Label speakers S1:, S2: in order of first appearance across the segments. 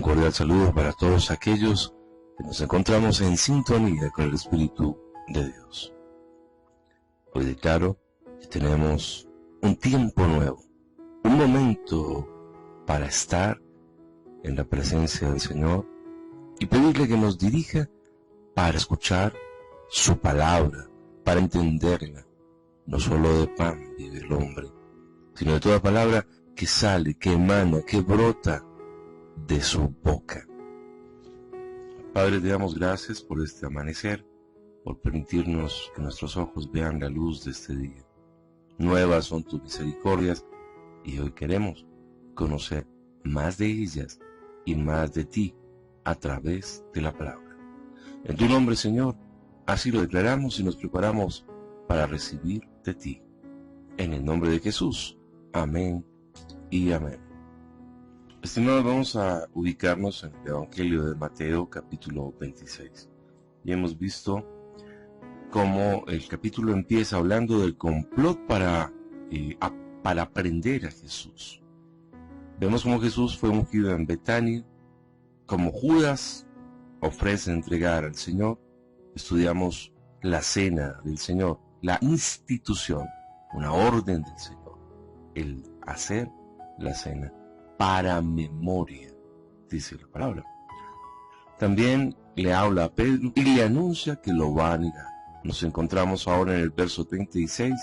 S1: Un cordial saludo para todos aquellos que nos encontramos en sintonía con el Espíritu de Dios. Hoy declaro que tenemos un tiempo nuevo, un momento para estar en la presencia del Señor y pedirle que nos dirija para escuchar su palabra, para entenderla. No solo de pan vive el hombre, sino de toda palabra que sale, que emana, que brota de su boca. Padre, te damos gracias por este amanecer, por permitirnos que nuestros ojos vean la luz de este día. Nuevas son tus misericordias y hoy queremos conocer más de ellas y más de ti a través de la palabra. En tu nombre, Señor, así lo declaramos y nos preparamos para recibir de ti. En el nombre de Jesús. Amén y amén. Estimados, vamos a ubicarnos en el Evangelio de Mateo, capítulo 26. Y hemos visto cómo el capítulo empieza hablando del complot para prender a Jesús. Vemos cómo Jesús fue ungido en Betania, como Judas ofrece entregar al Señor. Estudiamos la cena del Señor, la institución, una orden del Señor, el hacer la cena para memoria, dice la palabra. También le habla a Pedro y le anuncia que lo va a negar. Nos encontramos ahora en el verso 36,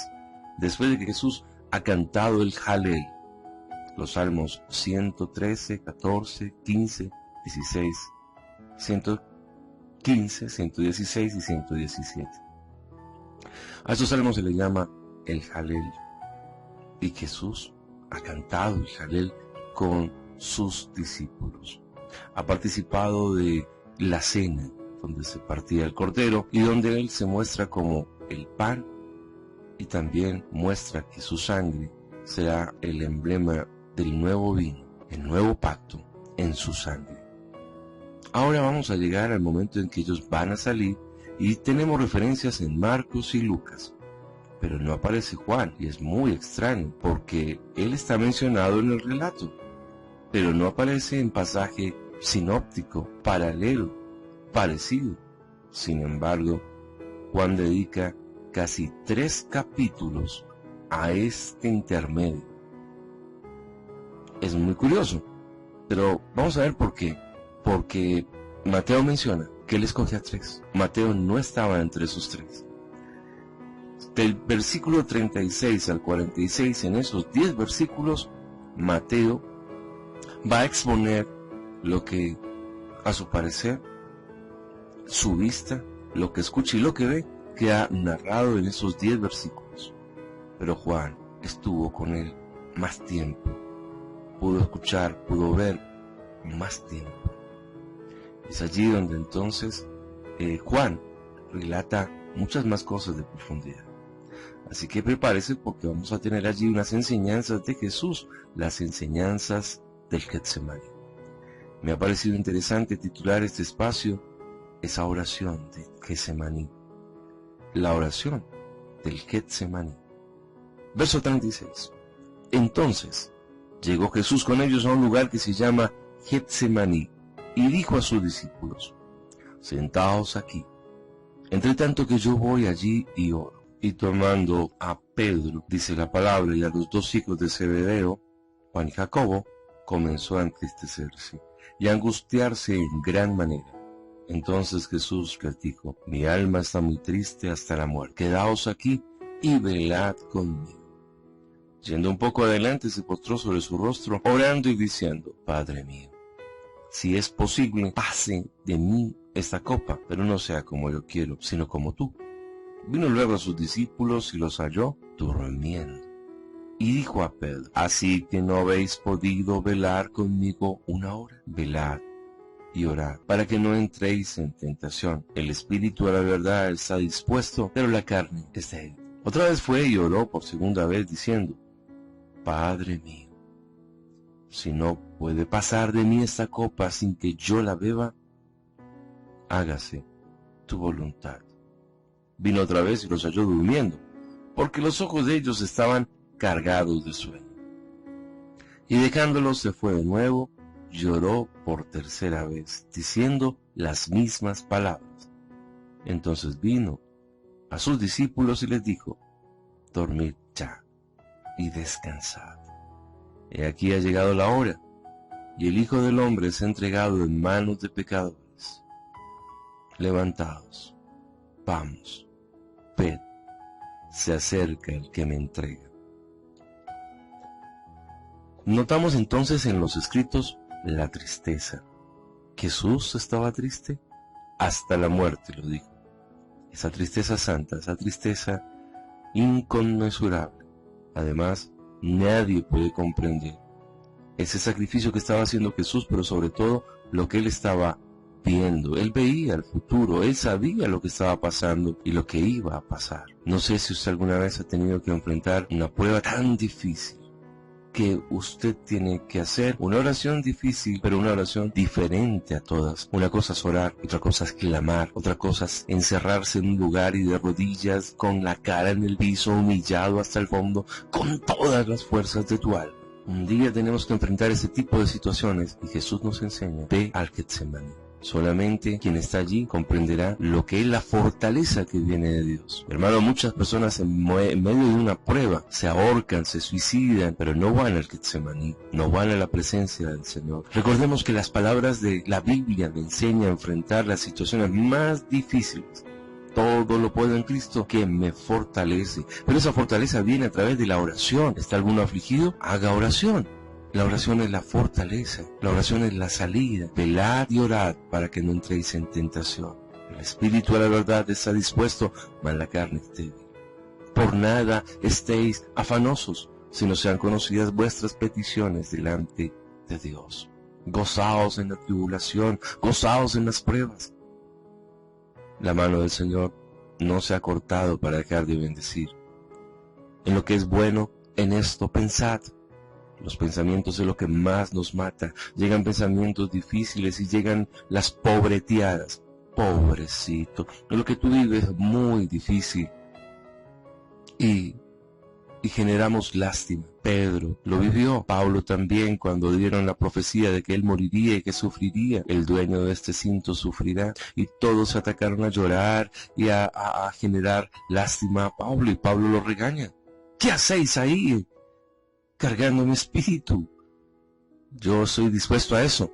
S1: después de que Jesús ha cantado el Jalel, los salmos 113, 14, 15, 16, 115, 116 y 117. A estos salmos se le llama el Jalel, y Jesús ha cantado el Jalel con sus discípulos. Ha participado de la cena, donde se partía el cordero y donde él se muestra como el pan, y también muestra que su sangre será el emblema del nuevo vino, el nuevo pacto en su sangre. Ahora vamos a llegar al momento en que ellos van a salir y tenemos referencias en Marcos y Lucas, pero no aparece Juan, y es muy extraño porque él está mencionado en el relato, pero no aparece en pasaje sinóptico, paralelo, parecido. Sin embargo, Juan dedica casi 3 capítulos a este intermedio. Es muy curioso, pero vamos a ver por qué. Porque Mateo menciona que él escoge a 3. Mateo no estaba entre esos 3. Del versículo 36 al 46, en esos 10 versículos, Mateo va a exponer lo que, a su parecer, su vista, lo que escucha y lo que ve, queda narrado en esos 10 versículos. Pero Juan estuvo con él más tiempo, pudo escuchar, pudo ver más tiempo. Es allí donde entonces Juan relata muchas más cosas de profundidad. Así que prepárese porque vamos a tener allí unas enseñanzas de Jesús, las enseñanzas del Getsemaní. Me ha parecido interesante titular este espacio, esa oración de Getsemaní, la oración del Getsemaní. Verso 36. Entonces llegó Jesús con ellos a un lugar que se llama Getsemaní y dijo a sus discípulos: sentaos aquí, entre tanto que yo voy allí y oro. Y tomando a Pedro, dice la palabra, y a los 2 hijos de Zebedeo, Juan y Jacobo, comenzó a entristecerse y a angustiarse en gran manera. Entonces Jesús les dijo: mi alma está muy triste hasta la muerte, quedaos aquí y velad conmigo. Yendo un poco adelante, se postró sobre su rostro, orando y diciendo: Padre mío, si es posible, pase de mí esta copa, pero no sea como yo quiero, sino como tú. Vino luego a sus discípulos y los halló durmiendo. Y dijo a Pedro: ¿así que no habéis podido velar conmigo 1 hora? Velad y orad, para que no entréis en tentación. El espíritu a la verdad está dispuesto, pero la carne es débil. Otra vez fue y oró por segunda vez, diciendo: Padre mío, si no puede pasar de mí esta copa sin que yo la beba, hágase tu voluntad. Vino otra vez y los halló durmiendo, porque los ojos de ellos estaban cargados de sueño. Y dejándolos se fue de nuevo lloró por tercera vez, diciendo las mismas palabras. Entonces vino a sus discípulos y les dijo: dormid ya y descansad. He aquí ha llegado la hora, y el Hijo del Hombre es entregado en manos de pecadores. Levantaos, vamos, ved, se acerca el que me entrega. Notamos entonces en los escritos la tristeza. Jesús estaba triste hasta la muerte, lo dijo. Esa tristeza santa, esa tristeza inconmensurable. Además, nadie puede comprender ese sacrificio que estaba haciendo Jesús, pero sobre todo lo que él estaba viendo. Él veía el futuro, él sabía lo que estaba pasando y lo que iba a pasar. No sé si usted alguna vez ha tenido que enfrentar una prueba tan difícil que usted tiene que hacer una oración difícil, pero una oración diferente a todas. Una cosa es orar, otra cosa es clamar, otra cosa es encerrarse en un lugar y de rodillas, con la cara en el piso, humillado hasta el fondo, con todas las fuerzas de tu alma. Un día tenemos que enfrentar ese tipo de situaciones y Jesús nos enseña: ve al Getsemaní. Solamente quien está allí comprenderá lo que es la fortaleza que viene de Dios. Hermano, muchas personas en medio de una prueba se ahorcan, se suicidan, pero no van al Getsemaní, no van a la presencia del Señor. Recordemos que las palabras de la Biblia me enseñan a enfrentar las situaciones más difíciles. Todo lo puedo en Cristo que me fortalece. Pero esa fortaleza viene a través de la oración. ¿Está alguno afligido? Haga oración. La oración es la fortaleza, la oración es la salida. Velad y orad para que no entréis en tentación. El espíritu a la verdad está dispuesto, mas la carne es débil. Por nada estéis afanosos, sino sean conocidas vuestras peticiones delante de Dios. Gozaos en la tribulación, gozaos en las pruebas. La mano del Señor no se ha cortado para dejar de bendecir. En lo que es bueno, en esto pensad. Los pensamientos es lo que más nos mata. Llegan pensamientos difíciles y llegan las pobreteadas. Pobrecito, lo que tú vives es muy difícil. Y generamos lástima. Pedro lo vivió. Pablo también, cuando dieron la profecía de que él moriría y que sufriría. El dueño de este cinto sufrirá. Y todos se atacaron a llorar y a generar lástima a Pablo. Y Pablo lo regaña. ¿Qué hacéis ahí, cargando mi espíritu? Yo soy dispuesto a eso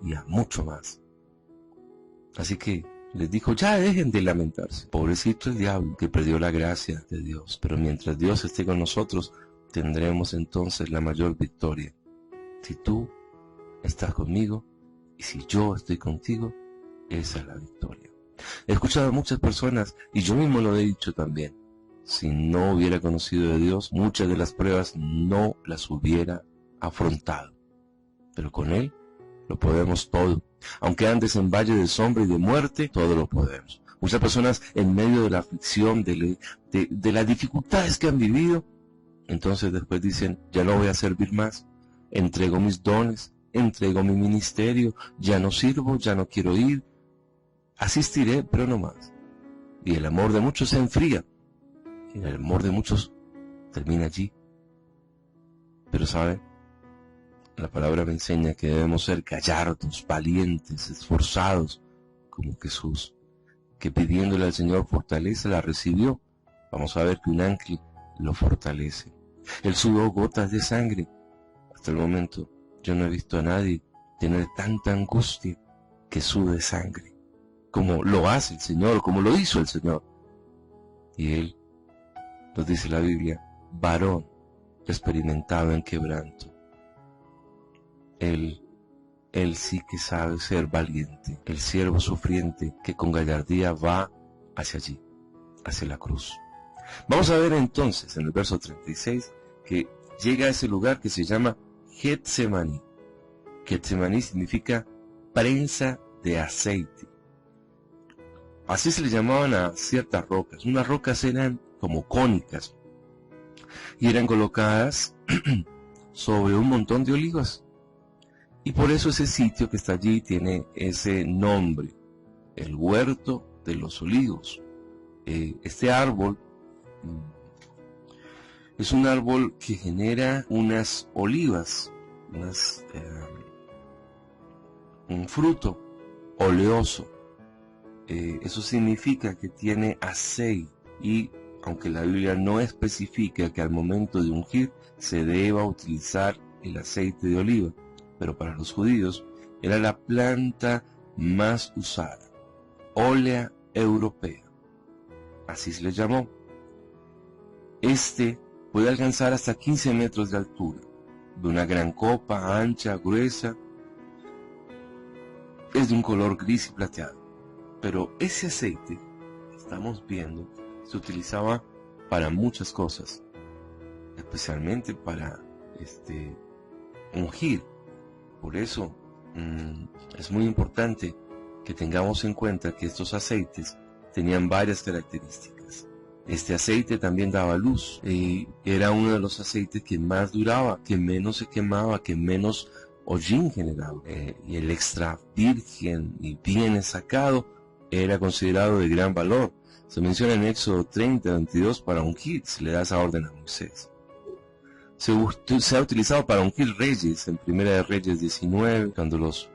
S1: y a mucho más. Así que les dijo: ya dejen de lamentarse. Pobrecito el diablo que perdió la gracia de Dios. Pero mientras Dios esté con nosotros, tendremos entonces la mayor victoria. Si tú estás conmigo y si yo estoy contigo, esa es la victoria. He escuchado a muchas personas, y yo mismo lo he dicho también: si no hubiera conocido de Dios, muchas de las pruebas no las hubiera afrontado. Pero con Él lo podemos todo. Aunque andes en valle de sombra y de muerte, todo lo podemos. Muchas personas en medio de la aflicción, de las dificultades que han vivido, entonces después dicen: ya no voy a servir más, entrego mis dones, entrego mi ministerio, ya no sirvo, ya no quiero ir, asistiré, pero no más. Y el amor de muchos se enfría. Y el amor de muchos termina allí. Pero ¿sabe? La palabra me enseña que debemos ser gallardos, valientes, esforzados, como Jesús, que pidiéndole al Señor fortaleza la recibió. Vamos a ver que un ángel lo fortalece. Él sudó gotas de sangre. Hasta el momento yo no he visto a nadie tener tanta angustia que sude sangre, como lo hace el Señor, como lo hizo el Señor. Y Él, nos dice la Biblia, varón experimentado en quebranto. Él sí que sabe ser valiente, el siervo sufriente que con gallardía va hacia allí, hacia la cruz. Vamos a ver entonces en el verso 36 que llega a ese lugar que se llama Getsemaní. Getsemaní significa prensa de aceite. Así se le llamaban a ciertas rocas. Unas rocas eran como cónicas y eran colocadas sobre un montón de olivas. Y por eso ese sitio que está allí tiene ese nombre, el huerto de los olivos. Este árbol es un árbol que genera unas olivas, un fruto oleoso. Eso significa que tiene aceite, y aunque la Biblia no especifica que al momento de ungir se deba utilizar el aceite de oliva, pero para los judíos era la planta más usada, Olea europea, así se le llamó. Este puede alcanzar hasta 15 metros de altura, de una gran copa, ancha, gruesa, es de un color gris y plateado. Pero ese aceite, estamos viendo, se utilizaba para muchas cosas, especialmente para ungir. Por eso es muy importante que tengamos en cuenta que estos aceites tenían varias características. Este aceite también daba luz, y era uno de los aceites que más duraba, que menos se quemaba, que menos hollín generaba. Y el extra virgen y bien sacado era considerado de gran valor. Se menciona en Éxodo 30:22 para ungir, se le da esa orden a Moisés. Se ha utilizado para ungir reyes, en Primera de Reyes 19, cuando los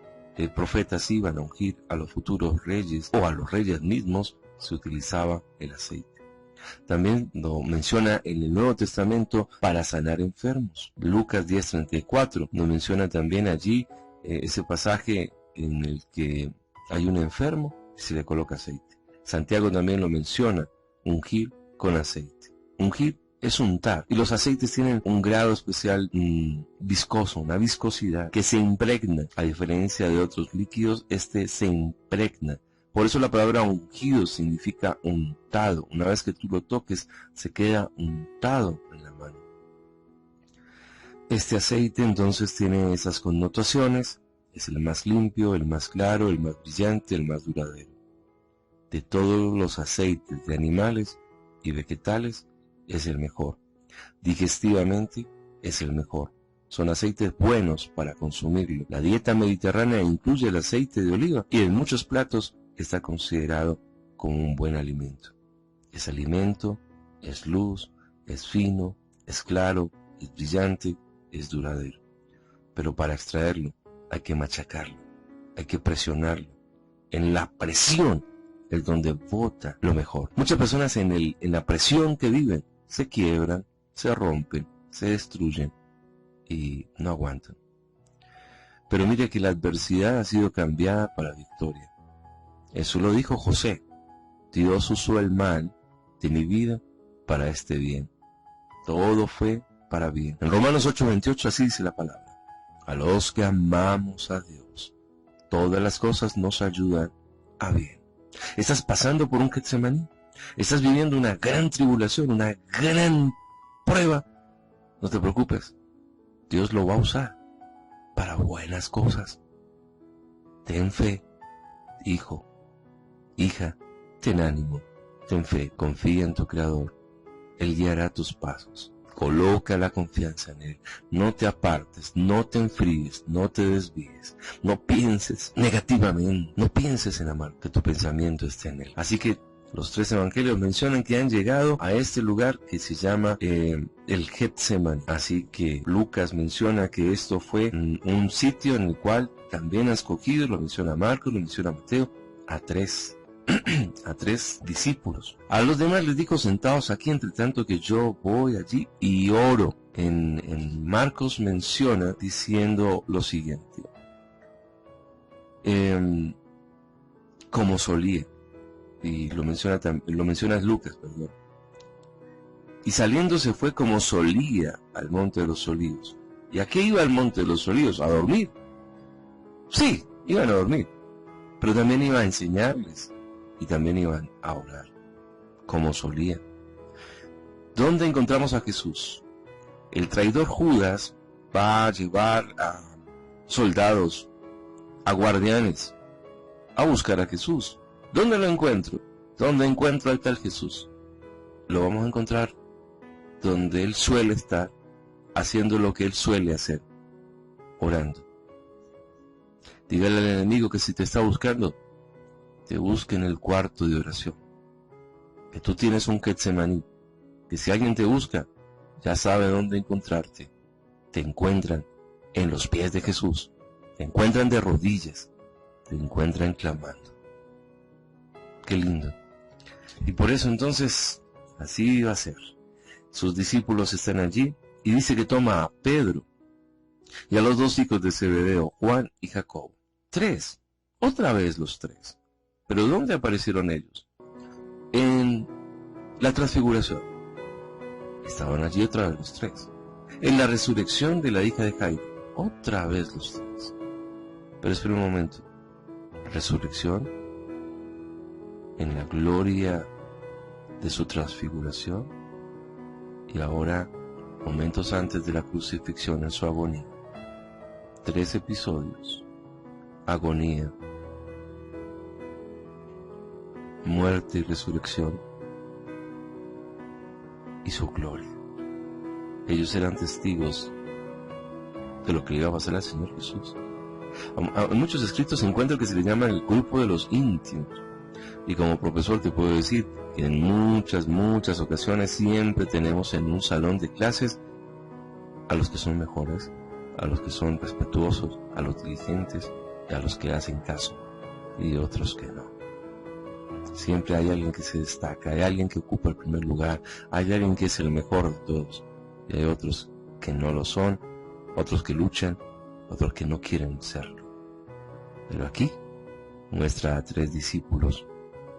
S1: profetas iban a ungir a los futuros reyes o a los reyes mismos, se utilizaba el aceite. También lo menciona en el Nuevo Testamento para sanar enfermos. Lucas 10:34 nos menciona también allí ese pasaje en el que hay un enfermo y se le coloca aceite. Santiago también lo menciona, ungir con aceite. Ungir es untar, y los aceites tienen un grado especial viscoso, una viscosidad que se impregna. A diferencia de otros líquidos, este se impregna. Por eso la palabra ungido significa untado. Una vez que tú lo toques, se queda untado en la mano. Este aceite entonces tiene esas connotaciones. Es el más limpio, el más claro, el más brillante, el más duradero. De todos los aceites de animales y vegetales, es el mejor. Digestivamente, es el mejor. Son aceites buenos para consumirlo. La dieta mediterránea incluye el aceite de oliva, y en muchos platos está considerado como un buen alimento. Es alimento, es luz, es fino, es claro, es brillante, es duradero. Pero para extraerlo hay que machacarlo, hay que presionarlo. En la presión es donde bota lo mejor. Muchas personas en la presión que viven se quiebran, se rompen, se destruyen y no aguantan. Pero mire que la adversidad ha sido cambiada para victoria. Eso lo dijo José: Dios usó el mal de mi vida para este bien. Todo fue para bien. En Romanos 8:28 así dice la palabra: a los que amamos a Dios, todas las cosas nos ayudan a bien. ¿Estás pasando por un Getsemaní? ¿Estás viviendo una gran tribulación, una gran prueba? No te preocupes, Dios lo va a usar para buenas cosas. Ten fe, hijo, hija, ten ánimo, ten fe, confía en tu Creador. Él guiará tus pasos. Coloca la confianza en Él. No te apartes, no te enfríes, no te desvíes. No pienses negativamente, no pienses en amar, que tu pensamiento esté en Él. Así que los tres evangelios mencionan que han llegado a este lugar que se llama el Getsemaní. Así que Lucas menciona que esto fue un sitio en el cual también ha escogido, lo menciona Marcos, lo menciona Mateo, a tres discípulos. A los demás les dijo: sentaos aquí entre tanto que yo voy allí y oro. En Marcos menciona diciendo lo siguiente: como solía. Y lo menciona Lucas, perdón. Y saliendo se fue como solía al monte de los olivos. ¿Y a qué iba al monte de los olivos? ¿A dormir? Sí, iban a dormir. Pero también iba a enseñarles. Y también iban a orar, como solía. ¿Dónde encontramos a Jesús? El traidor Judas va a llevar a soldados, a guardianes, a buscar a Jesús. ¿Dónde lo encuentro? ¿Dónde encuentro al tal Jesús? Lo vamos a encontrar donde Él suele estar, haciendo lo que Él suele hacer, orando. Dígale al enemigo que si te está buscando, te busque en el cuarto de oración. Que tú tienes un Getsemaní, que si alguien te busca, ya sabe dónde encontrarte. Te encuentran en los pies de Jesús, te encuentran de rodillas, te encuentran clamando. Qué lindo. Y por eso entonces, así va a ser. Sus discípulos están allí y dice que toma a Pedro y a los dos hijos de Zebedeo, Juan y Jacobo. 3, otra vez los 3. ¿Pero dónde aparecieron ellos? En la transfiguración. Estaban allí otra vez los 3. En la resurrección de la hija de Jairo, otra vez los 3. Pero espera un momento. Resurrección, en la gloria de su transfiguración, y ahora, momentos antes de la crucifixión, en su agonía. 3 episodios. Agonía, muerte y resurrección, y su gloria. Ellos eran testigos de lo que le iba a pasar al Señor Jesús. En muchos escritos se encuentra que se le llama el grupo de los íntimos. Y como profesor te puedo decir que en muchas ocasiones siempre tenemos en un salón de clases a los que son mejores, a los que son respetuosos, a los diligentes y a los que hacen caso, y otros que no. Siempre hay alguien que se destaca, hay alguien que ocupa el primer lugar, hay alguien que es el mejor de todos, y hay otros que no lo son, otros que luchan, otros que no quieren serlo. Pero aquí muestra a 3 discípulos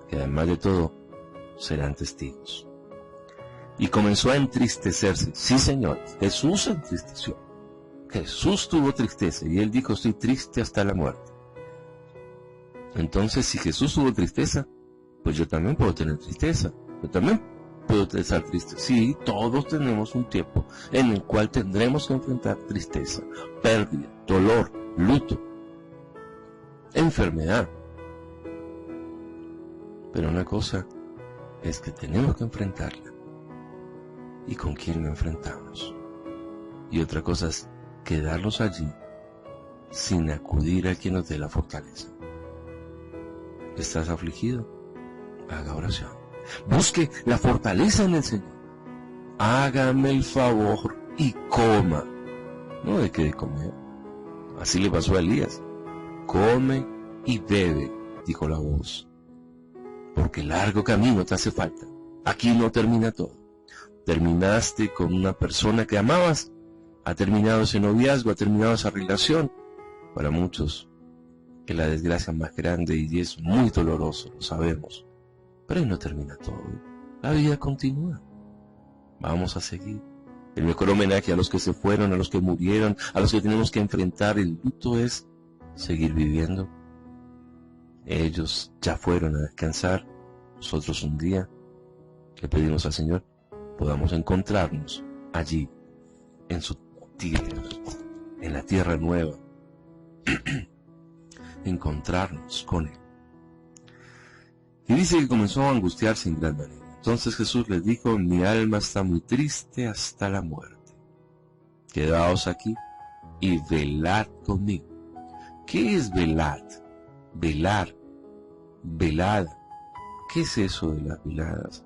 S1: que además de todo serán testigos. Y comenzó a entristecerse. Sí, Señor, Jesús se entristeció. Jesús tuvo tristeza y él dijo, estoy triste hasta la muerte. Entonces, si Jesús tuvo tristeza, pues yo también puedo tener tristeza. Yo también puedo estar triste. Sí, todos tenemos un tiempo en el cual tendremos que enfrentar tristeza, pérdida, dolor, luto, enfermedad. Pero una cosa es que tenemos que enfrentarla. ¿Y con quién la enfrentamos? Y otra cosa es quedarnos allí sin acudir a quien nos dé la fortaleza. ¿Estás afligido? Haga oración. Busque la fortaleza en el Señor. Hágame el favor y coma. No deje de comer. Así le pasó a Elías. Come y bebe, dijo la voz. Porque largo camino te hace falta. Aquí no termina todo. Terminaste con una persona que amabas. Ha terminado ese noviazgo, ha terminado esa relación. Para muchos es la desgracia más grande y es muy doloroso, lo sabemos. Pero ahí no termina todo. La vida continúa. Vamos a seguir. El mejor homenaje a los que se fueron, a los que murieron, a los que tenemos que enfrentar el luto es seguir viviendo. Ellos ya fueron a descansar. Nosotros un día le pedimos al Señor podamos encontrarnos allí en su tierra, en la tierra nueva, encontrarnos con Él. Y dice que comenzó a angustiarse en gran manera. Entonces Jesús les dijo, mi alma está muy triste hasta la muerte. Quedaos aquí y velad conmigo. ¿Qué es velad? Velar, velada. ¿Qué es eso de las veladas?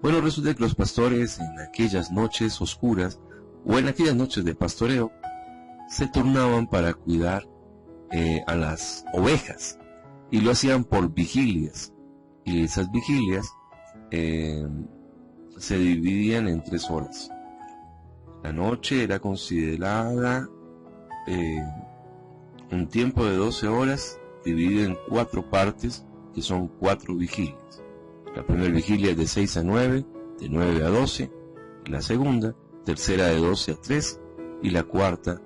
S1: Bueno, resulta que los pastores en aquellas noches oscuras o en aquellas noches de pastoreo se turnaban para cuidar a las ovejas y lo hacían por vigilias, y esas vigilias se dividían en 3 horas. La noche era considerada un tiempo de 12 horas dividido en 4 partes, que son 4 vigilias. La primera vigilia es de 6 a 9, de 9 a 12, la segunda, tercera de 12 a 3, y la cuarta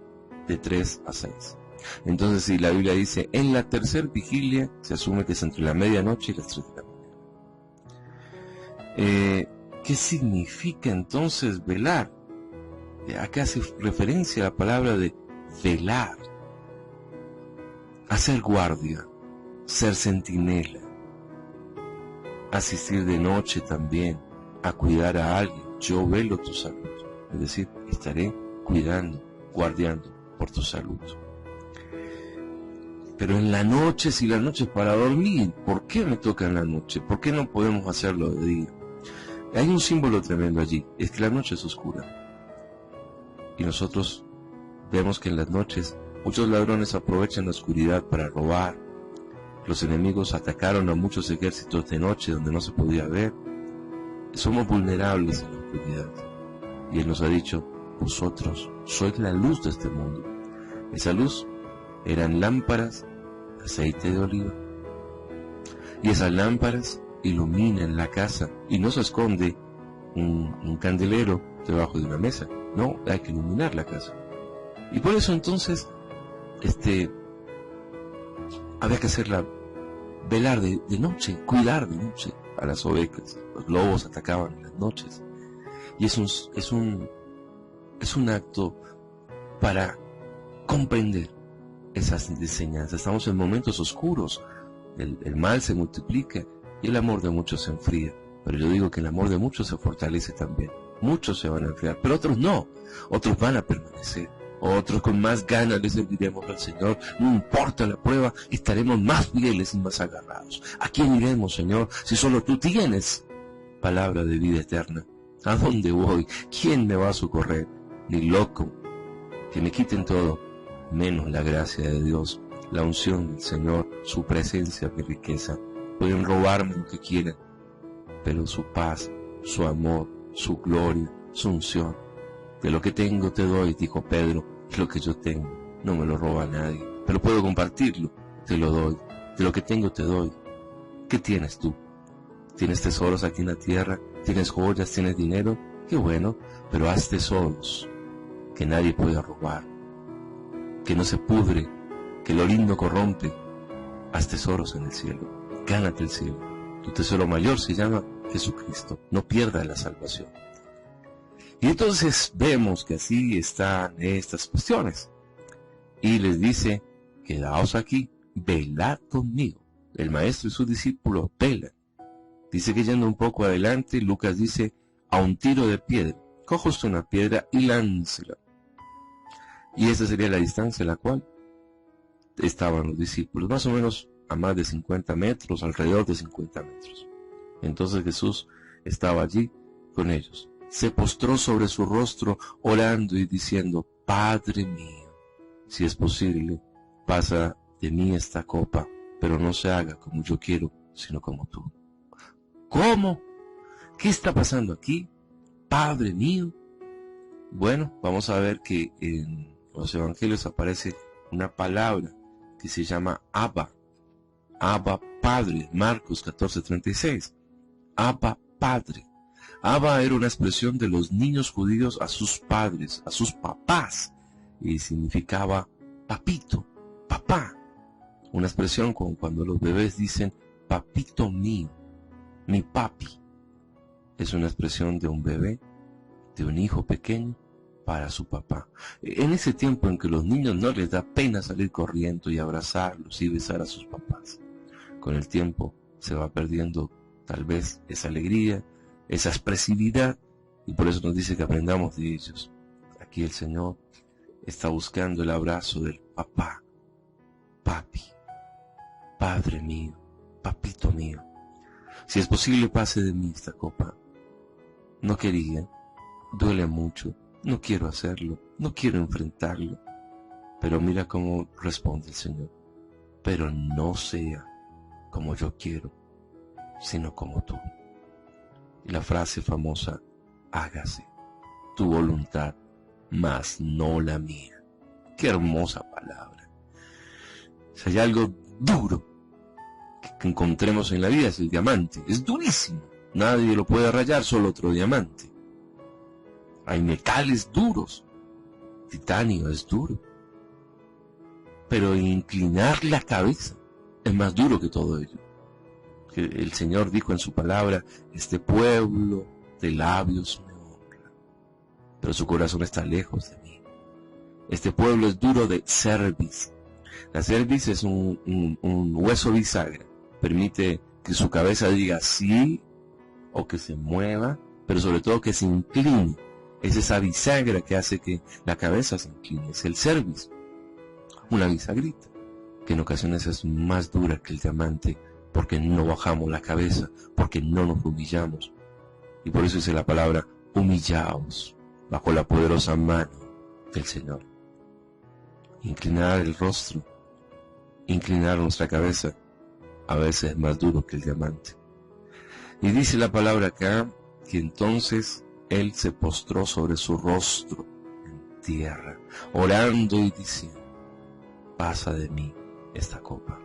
S1: de 3 a 6. Entonces, si la Biblia dice, en la tercera vigilia, se asume que es entre la medianoche y las 3 de la mañana. ¿Qué significa entonces velar? Acá hace referencia a la palabra de velar. Hacer guardia, ser centinela, asistir de noche también, a cuidar a alguien. Yo velo tu salud, es decir, estaré cuidando, guardiando por tu salud. Pero en la noche, si la noche es para dormir, ¿por qué me toca en la noche? ¿Por qué no podemos hacerlo de día? Hay un símbolo tremendo allí, es que la noche es oscura. Y nosotros vemos que en las noches muchos ladrones aprovechan la oscuridad para robar, Los enemigos atacaron a muchos ejércitos de noche donde no se podía ver. Somos vulnerables en la oscuridad. Y Él nos ha dicho, vosotros sois la luz de este mundo. Esa luz eran lámparas de aceite de oliva. Y esas lámparas iluminan la casa y no se esconde un candelero debajo de una mesa. No, hay que iluminar la casa. Y por eso entonces, había que hacerla velar de noche, cuidar de noche a las ovejas. Los lobos atacaban en las noches. Y es un acto para comprender esas enseñanzas. Estamos en momentos oscuros, el mal se multiplica y el amor de muchos se enfría. Pero yo digo que el amor de muchos se fortalece también. Muchos se van a enfriar, pero otros no. Otros van a permanecer. Otros con más ganas le serviremos al Señor. No importa la prueba, estaremos más fieles y más agarrados. ¿A quién iremos, Señor, si solo tú tienes palabra de vida eterna? ¿A dónde voy? ¿Quién me va a socorrer? Ni loco. Que me quiten todo, menos la gracia de Dios, la unción del Señor, su presencia, mi riqueza. Pueden robarme lo que quieran, pero su paz, su amor, su gloria, su unción. De lo que tengo te doy, dijo Pedro, es lo que yo tengo, no me lo roba nadie, pero puedo compartirlo, te lo doy. De lo que tengo te doy. ¿Qué tienes tú? ¿Tienes tesoros aquí en la tierra? ¿Tienes joyas? ¿Tienes dinero? Qué bueno, pero haz tesoros que nadie pueda robar, que no se pudre, que lo lindo corrompe. Haz tesoros en el cielo, gánate el cielo. Tu tesoro mayor se llama Jesucristo. No pierdas la salvación. Y entonces vemos que así están estas cuestiones. Y les dice, quedaos aquí, velad conmigo. El maestro y sus discípulos velan. Dice que yendo un poco adelante, Lucas dice, a un tiro de piedra. Coja usted una piedra y láncela. Y esa sería la distancia en la cual estaban los discípulos, más o menos a más de 50 metros, alrededor de 50 metros. Entonces Jesús estaba allí con ellos. Se postró sobre su rostro, orando y diciendo, Padre mío, si es posible, pasa de mí esta copa, pero no se haga como yo quiero, sino como tú. ¿Cómo? ¿Qué está pasando aquí? Padre mío. Bueno, vamos a ver que en los evangelios aparece una palabra que se llama Abba. Abba Padre, Marcos 14:36. Abba Padre. Abba era una expresión de los niños judíos a sus padres, a sus papás, y significaba papito, papá. Una expresión como cuando los bebés dicen papito mío, mi papi. Es una expresión de un bebé, de un hijo pequeño para su papá. En ese tiempo en que los niños no les da pena salir corriendo y abrazarlos y besar a sus papás. Con el tiempo se va perdiendo tal vez esa alegría, esa expresividad, y por eso nos dice que aprendamos de ellos. Aquí el Señor está buscando el abrazo del papá, papi, padre mío, papito mío. Si es posible, pase de mí esta copa. No quería, duele mucho, no quiero hacerlo, no quiero enfrentarlo. Pero mira cómo responde el Señor. Pero no sea como yo quiero, sino como tú. Y la frase famosa, hágase tu voluntad, mas no la mía. Qué hermosa palabra. Si hay algo duro que encontremos en la vida es el diamante. Es durísimo. Nadie lo puede rayar, solo otro diamante. Hay metales duros. Titanio es duro. Pero inclinar la cabeza es más duro que todo ello. Que el Señor dijo en su palabra, este pueblo de labios me honra, pero su corazón está lejos de mí. Este pueblo es duro de cerviz. La cerviz es un hueso bisagra. Permite que su cabeza diga sí o que se mueva, pero sobre todo que se incline. Es esa bisagra que hace que la cabeza se incline. Es el cerviz. Una bisagrita, que en ocasiones es más dura que el diamante, porque no bajamos la cabeza, porque no nos humillamos. Y por eso dice la palabra, humillaos bajo la poderosa mano del Señor. Inclinar el rostro, inclinar nuestra cabeza, a veces es más duro que el diamante. Y dice la palabra acá, que entonces él se postró sobre su rostro en tierra, orando y diciendo, pasa de mí esta copa.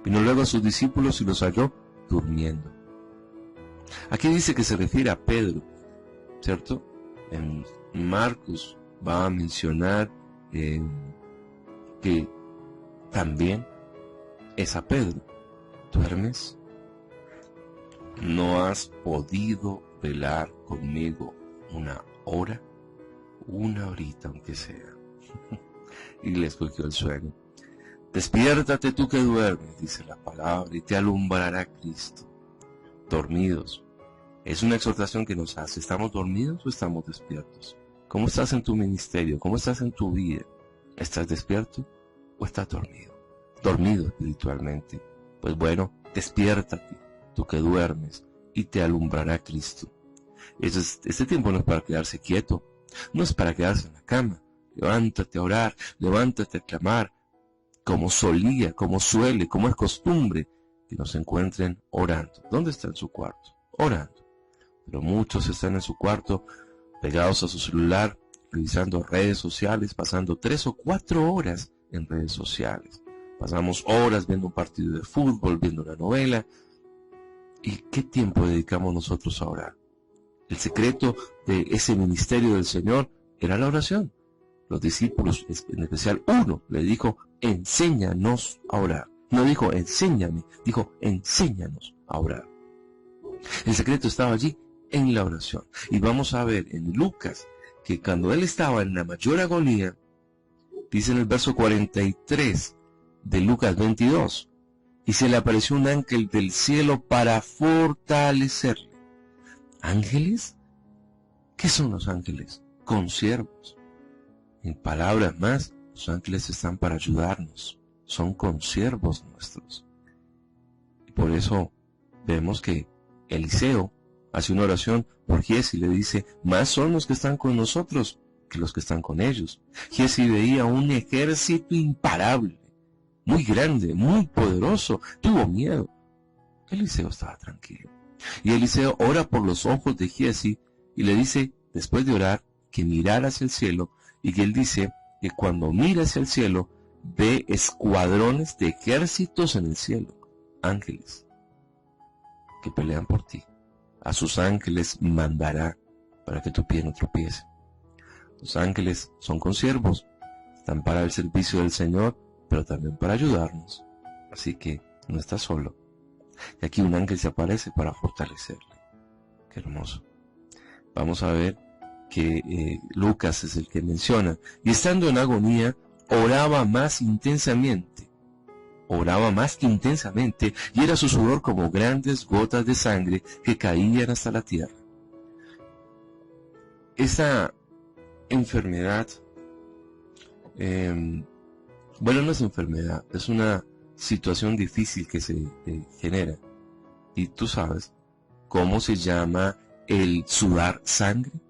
S1: Vino luego a sus discípulos y los halló durmiendo. Aquí dice que se refiere a Pedro, ¿cierto? En Marcos va a mencionar que también es a Pedro. ¿Duermes? ¿No has podido velar conmigo una hora? Una horita aunque sea. Y le escogió el sueño. Despiértate tú que duermes, dice la palabra, y te alumbrará Cristo. Dormidos. Es una exhortación que nos hace. ¿Estamos dormidos o estamos despiertos? ¿Cómo estás en tu ministerio? ¿Cómo estás en tu vida? ¿Estás despierto o estás dormido? Dormido espiritualmente. Pues bueno, despiértate, tú que duermes, y te alumbrará Cristo. Este tiempo no es para quedarse quieto, no es para quedarse en la cama. Levántate a orar, levántate a clamar, como solía, como suele, como es costumbre, que nos encuentren orando. ¿Dónde está en su cuarto? Orando. Pero muchos están en su cuarto, pegados a su celular, revisando redes sociales, pasando 3 o 4 horas en redes sociales. Pasamos horas viendo un partido de fútbol, viendo una novela. ¿Y qué tiempo dedicamos nosotros a orar? El secreto de ese ministerio del Señor era la oración. Los discípulos, en especial uno, le dijo, enséñanos a orar. No dijo, enséñame, dijo, enséñanos a orar. El secreto estaba allí, en la oración. Y vamos a ver en Lucas, que cuando él estaba en la mayor agonía, dice en el verso 43 de Lucas 22, y se le apareció un ángel del cielo para fortalecerle. ¿Ángeles? ¿Qué son los ángeles? Consiervos. En palabras más, los ángeles están para ayudarnos. Son consiervos nuestros. Y por eso vemos que Eliseo hace una oración por Giezi y le dice, más son los que están con nosotros que los que están con ellos. Giezi veía un ejército imparable, muy grande, muy poderoso, tuvo miedo. Eliseo estaba tranquilo. Y Eliseo ora por los ojos de Giezi y le dice, después de orar, que mirara hacia el cielo, y que él dice que cuando mira hacia el cielo, ve escuadrones de ejércitos en el cielo, ángeles, que pelean por ti. A sus ángeles mandará para que tu pie no tropiece. Los ángeles son consiervos, están para el servicio del Señor, pero también para ayudarnos. Así que no estás solo. Y aquí un ángel se aparece para fortalecerle. Qué hermoso. Vamos a ver que Lucas es el que menciona. Y estando en agonía, oraba más que intensamente, y era su sudor como grandes gotas de sangre que caían hasta la tierra. Esa enfermedad, bueno, no es enfermedad, es una situación difícil que se genera. Y tú sabes cómo se llama el sudar sangre.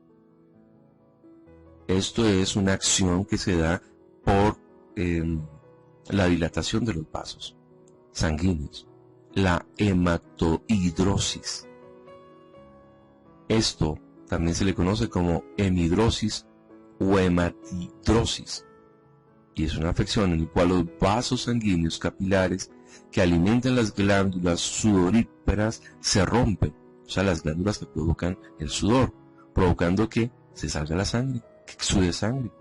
S1: Esto es una acción que se da por la dilatación de los vasos sanguíneos, la hematohidrosis. Esto también se le conoce como hemidrosis o hematidrosis, y es una afección en la cual los vasos sanguíneos capilares que alimentan las glándulas sudoríparas se rompen, o sea, las glándulas que provocan el sudor, provocando que se salga la sangre, que exude sangre.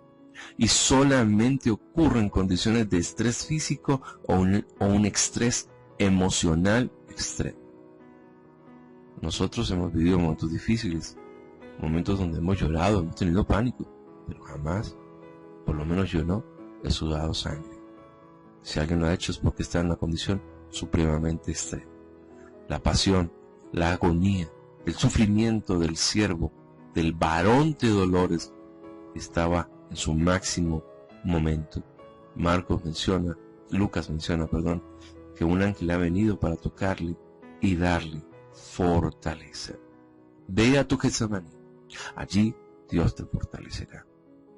S1: Y solamente ocurre en condiciones de estrés físico o un estrés emocional extremo. Nosotros hemos vivido momentos difíciles, momentos donde hemos llorado, hemos tenido pánico, pero jamás, por lo menos yo no, he sudado sangre. Si alguien lo ha hecho es porque está en una condición supremamente extrema. La pasión, la agonía, el sufrimiento del siervo, del varón de dolores, estaba en su máximo momento. Lucas menciona, que un ángel ha venido para tocarle y darle fortaleza. Ve a tu Getsemaní, allí Dios te fortalecerá.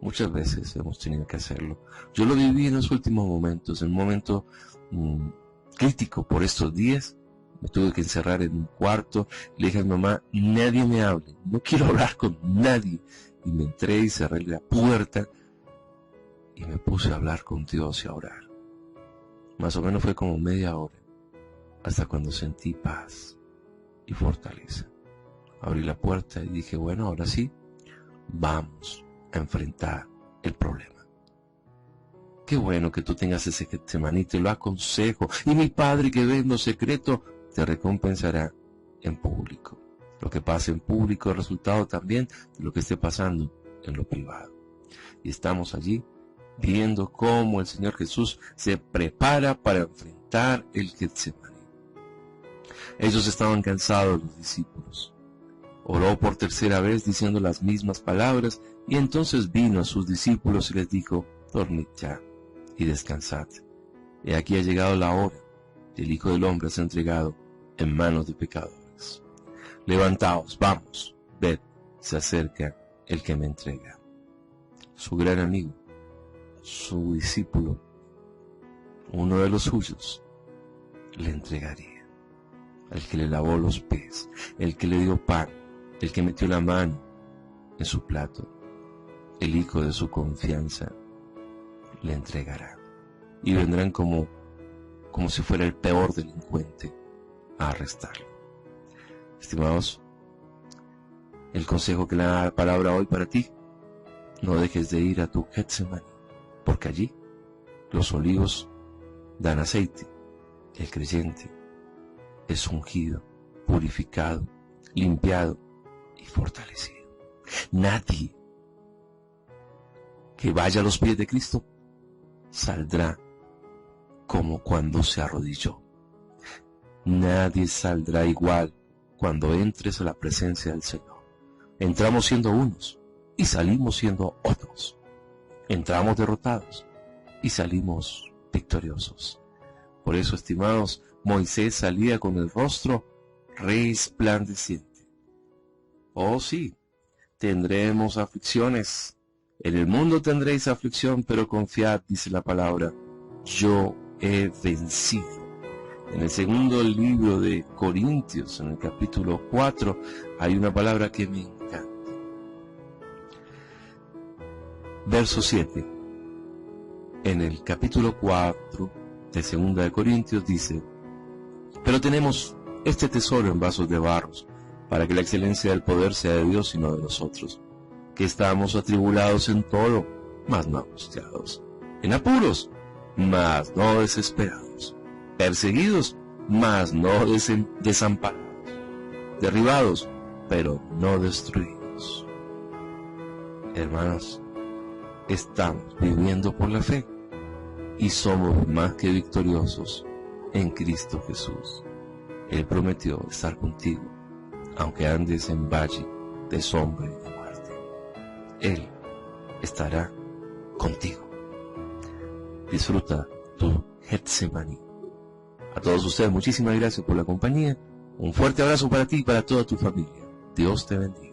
S1: Muchas veces hemos tenido que hacerlo. Yo lo viví en los últimos momentos, en un momento crítico por estos días. Me tuve que encerrar en un cuarto. Le dije a mi mamá, nadie me hable, no quiero hablar con nadie. Y me entré y cerré la puerta y me puse a hablar con Dios y a orar. Más o menos fue como media hora, hasta cuando sentí paz y fortaleza. Abrí la puerta y dije, bueno, ahora sí, vamos a enfrentar el problema. Qué bueno que tú tengas ese Getsemaní, te lo aconsejo. Y mi Padre que ve en lo secreto, te recompensará en público. Lo que pase en público es resultado también de lo que esté pasando en lo privado. Y estamos allí viendo cómo el Señor Jesús se prepara para enfrentar el Getsemaní. Ellos estaban cansados, los discípulos. Oró por tercera vez diciendo las mismas palabras, y entonces vino a sus discípulos y les dijo, dormid ya y descansad. He aquí ha llegado la hora, y el Hijo del Hombre es entregado en manos de pecadores. Levantaos, vamos, ved, se acerca el que me entrega. Su gran amigo, su discípulo, uno de los suyos, le entregaría. El que le lavó los pies, el que le dio pan, el que metió la mano en su plato, el hijo de su confianza, le entregará. Y vendrán como si fuera el peor delincuente a arrestarlo. Estimados, el consejo que la palabra hoy para ti, no dejes de ir a tu Getsemaní, porque allí los olivos dan aceite. El creyente es ungido, purificado, limpiado y fortalecido. Nadie que vaya a los pies de Cristo saldrá como cuando se arrodilló. Nadie saldrá igual cuando entres a la presencia del Señor. Entramos siendo unos y salimos siendo otros. Entramos derrotados y salimos victoriosos. Por eso, estimados, Moisés salía con el rostro resplandeciente. Oh sí, tendremos aflicciones. En el mundo tendréis aflicción, pero confiad, dice la palabra, yo he vencido. En el segundo libro de Corintios, en el capítulo 4, hay una palabra que me encanta. Verso 7. En el capítulo 4 de segunda de Corintios dice, pero tenemos este tesoro en vasos de barros, para que la excelencia del poder sea de Dios y no de nosotros, que estamos atribulados en todo, mas no angustiados, en apuros, mas no desesperados, perseguidos, mas no desamparados, derribados, pero no destruidos. Hermanos, estamos viviendo por la fe y somos más que victoriosos en Cristo Jesús. Él prometió estar contigo, aunque andes en valle de sombra y de muerte. Él estará contigo. Disfruta tu Getsemaní. A todos ustedes, muchísimas gracias por la compañía. Un fuerte abrazo para ti y para toda tu familia. Dios te bendiga.